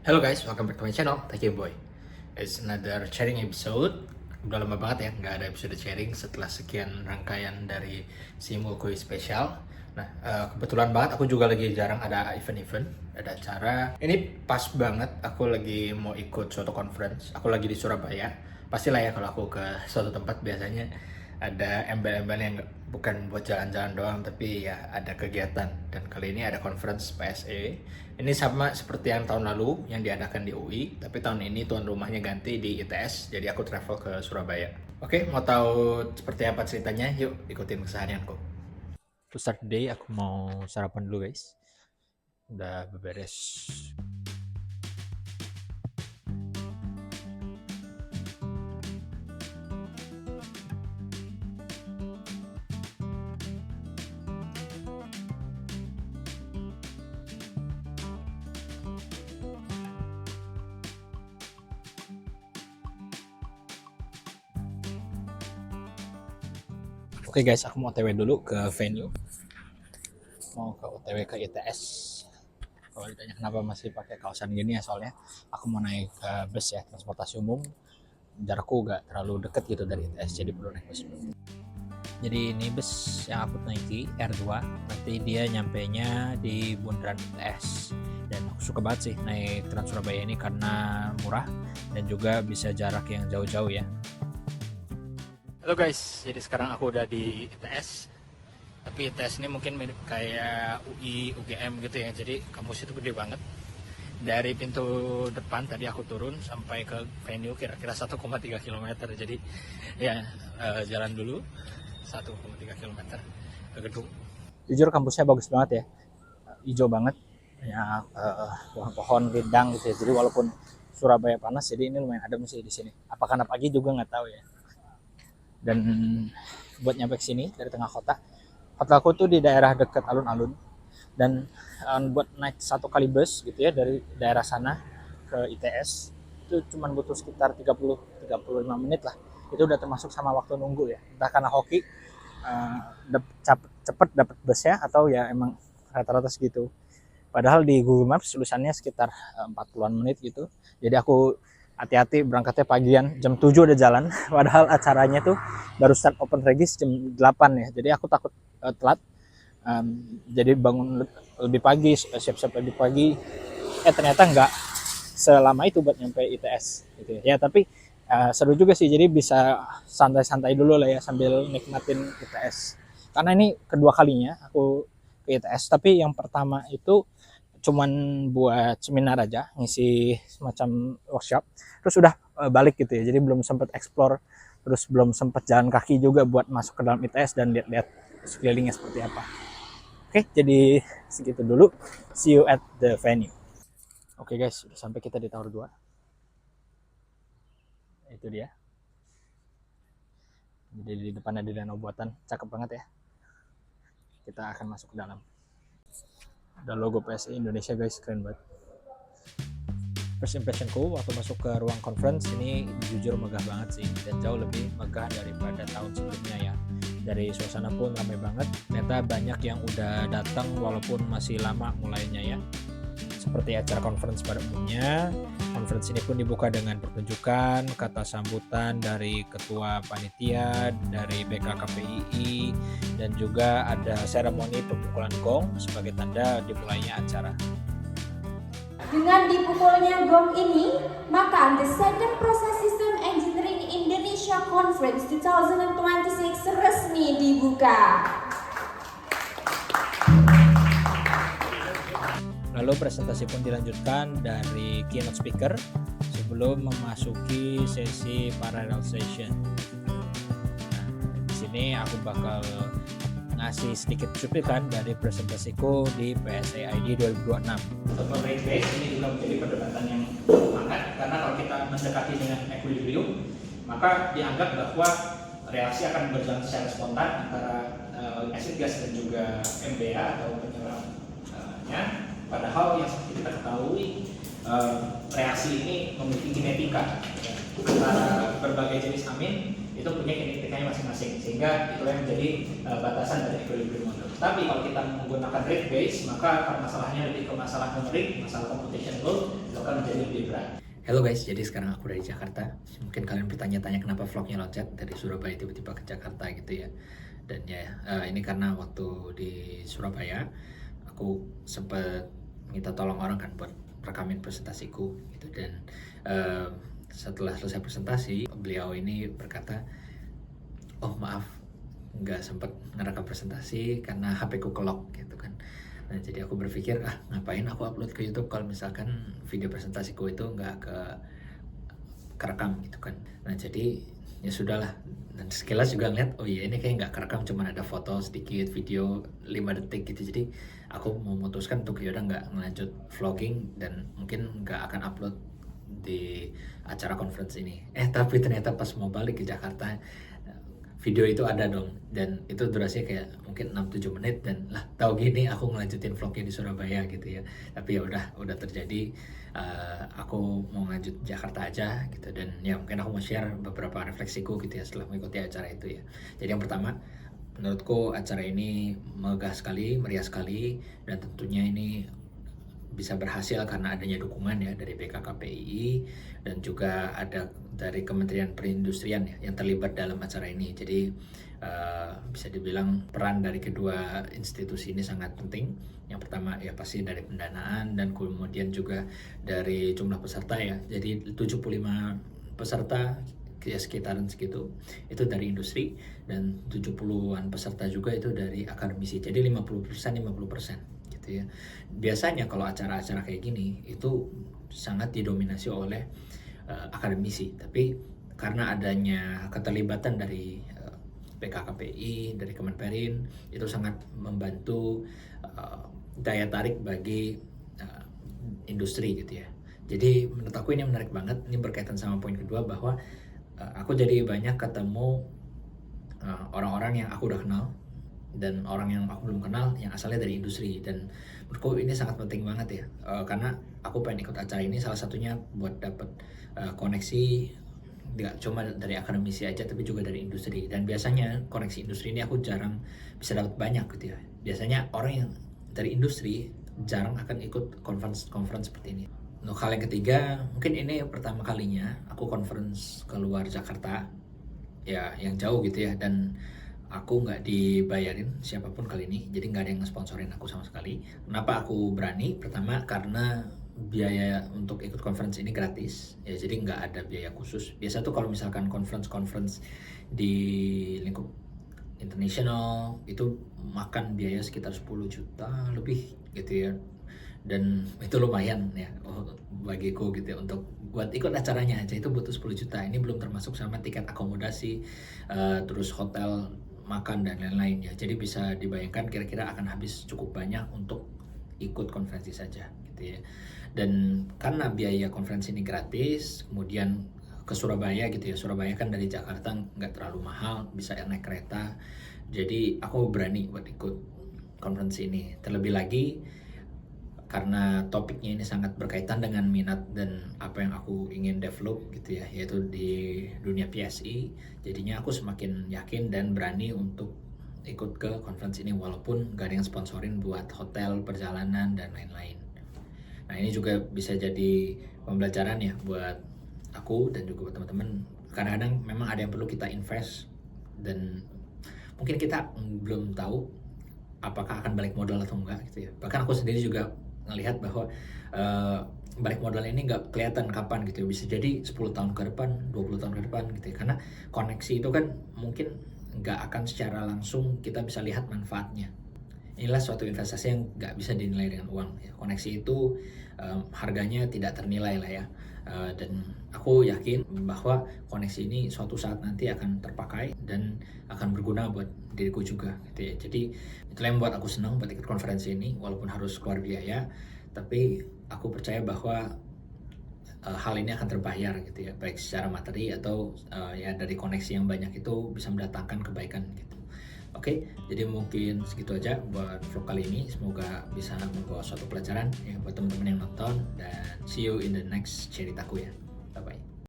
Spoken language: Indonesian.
Hello guys, welcome back to my channel, Taki Boy. It's another sharing episode. Udah lama banget ya, nggak ada episode sharing setelah sekian rangkaian dari Simulkui spesial. Nah, kebetulan banget aku juga lagi jarang ada event-event, ada acara. Ini pas banget, aku lagi mau ikut suatu conference. Aku lagi di Surabaya. Pastilah ya kalau aku ke suatu tempat biasanya ada embel-embel yang bukan buat jalan-jalan doang, tapi ya ada kegiatan. Dan kali ini ada conference PSE. Ini sama seperti yang tahun lalu yang diadakan di UI, tapi tahun ini tuan rumahnya ganti di ITS, jadi aku travel ke Surabaya. Oke, mau tahu seperti apa ceritanya? Yuk ikutin keseharianku. To start the day, aku mau sarapan dulu guys. Udah beberes. Oke guys, aku mau OTW dulu ke venue. Mau ke OTW ke ITS. Kalau ditanya kenapa masih pakai kaosan gini ya, soalnya aku mau naik bus ya, transportasi umum. Jarakku gak terlalu deket gitu dari ITS, jadi perlu naik bus dulu. Jadi ini bus yang aku naiki R2, nanti dia nyampainya di bundaran ITS. Dan aku suka banget sih naik Trans Surabaya ini karena murah dan juga bisa jarak yang jauh-jauh ya. Halo guys, jadi sekarang aku udah di ITS. Tapi ITS ini mungkin mirip kayak UI, UGM gitu ya. Jadi kampus itu gede banget. Dari pintu depan tadi aku turun sampai ke venue kira-kira 1,3 km. Jadi ya jalan dulu 1,3 km ke gedung. Jujur kampusnya bagus banget ya. Hijau banget. Ya pohon-pohon rindang gitu ya. Jadi walaupun Surabaya panas, jadi ini lumayan adem sih di sini. Apa karena pagi juga nggak tahu ya. Dan buat nyampe sini dari tengah kota, hotelku tuh di daerah dekat alun-alun, dan buat naik satu kali bus gitu ya dari daerah sana ke ITS itu cuma butuh sekitar 30-35 menit lah. Itu udah termasuk sama waktu nunggu ya, entah karena hoki cepet dapet busnya atau ya emang rata-rata segitu. Padahal di Google Maps tulisannya sekitar 40-an menit gitu. Jadi aku hati-hati berangkatnya pagian, jam 7 udah jalan. Padahal acaranya tuh baru start open regis jam 8 ya. Jadi aku takut telat. Jadi bangun lebih pagi, siap-siap lebih pagi. Ternyata nggak selama itu buat nyampe ITS gitu ya. Tapi seru juga sih. Jadi bisa santai-santai dulu lah ya sambil nikmatin ITS. Karena ini kedua kalinya aku ke ITS. Tapi yang pertama itu cuman buat seminar aja, ngisi semacam workshop, terus udah balik gitu ya. Jadi belum sempat explore, terus belum sempat jalan kaki juga buat masuk ke dalam ITS dan lihat-lihat sekelilingnya seperti apa. Oke, jadi segitu dulu. See you at the venue. Oke guys, sudah sampai kita di Tower 2. Itu dia. Jadi di depan ada danau buatan, cakep banget ya. Kita akan masuk ke dalam. Ada logo PSE Indonesia guys, keren banget. First impressionku waktu masuk ke ruang conference ini jujur megah banget sih, dan jauh lebih megah daripada tahun sebelumnya ya. Dari suasana pun ramai banget, ternyata banyak yang udah datang walaupun masih lama mulainya ya. Seperti acara conference pada umumnya, conference ini pun dibuka dengan pertunjukan, kata sambutan dari ketua panitia, dari BKKPII, dan juga ada seremoni pemukulan gong sebagai tanda dimulainya acara. Dengan dipukulnya gong ini, maka the Second Process System Engineering Indonesia Conference 2026 resmi dibuka. Lalu presentasi pun dilanjutkan dari keynote speaker sebelum memasuki sesi parallel session. Nah, di sini aku bakal ngasih sedikit cuplikan dari presentasiku di PSE ID 2026. Untuk rate base ini juga menjadi perdebatan yang hangat, karena kalau kita mendekati dengan equilibrium, maka dianggap bahwa reaksi akan berjalan secara spontan antara acid gas dan juga MBA atau penyerapnya. Padahal yang seperti kita ketahui, reaksi ini memiliki kinetika antara berbagai jenis amin itu punya kinetikanya masing-masing, sehingga itulah yang menjadi batasan dari equilibrium model. Tapi kalau kita menggunakan rate base, maka karena masalahnya lebih ke masalah numerik, masalah computational, itu akan menjadi lebih berat. Halo guys, jadi sekarang aku dari Jakarta. Mungkin kalian bertanya-tanya kenapa vlognya loncat dari Surabaya tiba-tiba ke Jakarta gitu ya. Dan ya ini karena waktu di Surabaya aku sempat minta tolong orang kan buat rekamin presentasiku gitu, dan setelah selesai presentasi beliau ini berkata, oh maaf nggak sempat ngerekam presentasi karena HP ku kelok gitu kan. Nah jadi aku berpikir ngapain aku upload ke YouTube kalau misalkan video presentasiku itu nggak kerekam gitu kan. Nah jadi ya sudahlah, dan sekilas juga ngeliat, oh iya ini kayak nggak kerekam, cuma ada foto sedikit, video 5 detik gitu. Jadi aku memutuskan untuk yaudah nggak ngelanjut vlogging dan mungkin nggak akan upload di acara conference ini. Tapi ternyata pas mau balik ke Jakarta, video itu ada dong, dan itu durasinya kayak mungkin 6-7 menit, dan lah tahu gini aku ngelanjutin vlognya di Surabaya gitu ya. Tapi ya udah terjadi, aku mau lanjut Jakarta aja gitu, dan ya mungkin aku mau share beberapa refleksiku gitu ya setelah mengikuti acara itu ya. Jadi yang pertama, menurutku acara ini megah sekali, meriah sekali, dan tentunya ini bisa berhasil karena adanya dukungan ya dari BKKPII dan juga ada dari Kementerian Perindustrian ya yang terlibat dalam acara ini. Jadi bisa dibilang peran dari kedua institusi ini sangat penting. Yang pertama ya pasti dari pendanaan, dan kemudian juga dari jumlah peserta ya. Jadi 75 peserta ya sekitaran segitu itu dari industri, dan 70-an peserta juga itu dari akademisi. Jadi 50% ya. Biasanya kalau acara-acara kayak gini itu sangat didominasi oleh akademisi, tapi karena adanya keterlibatan dari BKKPI, dari Kemenperin, itu sangat membantu daya tarik bagi industri gitu ya. Jadi menurut aku ini menarik banget. Ini berkaitan sama poin kedua, bahwa aku jadi banyak ketemu orang-orang yang aku udah kenal dan orang yang aku belum kenal yang asalnya dari industri, dan menurutku ini sangat penting banget ya, karena aku pengen ikut acara ini salah satunya buat dapat koneksi nggak cuma dari akademisi aja tapi juga dari industri. Dan biasanya koneksi industri ini aku jarang bisa dapat banyak gitu ya. Biasanya orang yang dari industri jarang akan ikut conference seperti ini. Untuk hal yang ketiga, mungkin ini pertama kalinya aku conference keluar Jakarta ya, yang jauh gitu ya, dan aku nggak dibayarin siapapun kali ini, jadi nggak ada yang nge-sponsorin aku sama sekali. Kenapa aku berani? Pertama karena biaya untuk ikut conference ini gratis ya, jadi nggak ada biaya khusus. Biasa tuh kalau misalkan conference di lingkup internasional itu makan biaya sekitar 10 juta lebih gitu ya, dan itu lumayan ya bagiku gitu ya, untuk buat ikut acaranya aja itu butuh 10 juta. Ini belum termasuk sama tiket akomodasi, terus hotel, makan, dan lain-lain ya. Jadi bisa dibayangkan kira-kira akan habis cukup banyak untuk ikut konferensi saja gitu ya. Dan karena biaya konferensi ini gratis, kemudian ke Surabaya gitu ya. Surabaya kan dari Jakarta nggak terlalu mahal, bisa naik kereta. Jadi aku berani buat ikut konferensi ini. Terlebih lagi karena topiknya ini sangat berkaitan dengan minat dan apa yang aku ingin develop gitu ya, yaitu di dunia PSI. Jadinya aku semakin yakin dan berani untuk ikut ke conference ini, walaupun gak ada yang sponsorin buat hotel, perjalanan, dan lain-lain. Nah ini juga bisa jadi pembelajaran ya buat aku dan juga buat teman-teman. Kadang-kadang memang ada yang perlu kita invest, dan mungkin kita belum tahu apakah akan balik modal atau enggak gitu ya. Bahkan aku sendiri juga ngelihat bahwa balik modal ini nggak kelihatan kapan gitu ya. Bisa jadi 10 tahun ke depan, 20 tahun ke depan gitu ya. Karena koneksi itu kan mungkin nggak akan secara langsung kita bisa lihat manfaatnya. Inilah suatu investasi yang nggak bisa dinilai dengan uang ya. Koneksi itu harganya tidak ternilai lah ya. Dan aku yakin bahwa koneksi ini suatu saat nanti akan terpakai dan akan berguna buat diriku juga gitu ya. Jadi itulah yang membuat aku senang buat ikut konferensi ini, walaupun harus keluar biaya, tapi aku percaya bahwa hal ini akan terbayar gitu ya, baik secara materi atau ya dari koneksi yang banyak itu bisa mendatangkan kebaikan gitu. Oke, jadi mungkin segitu aja buat vlog kali ini. Semoga bisa membawa suatu pelajaran ya buat teman-teman yang nonton, dan see you in the next ceritaku ya.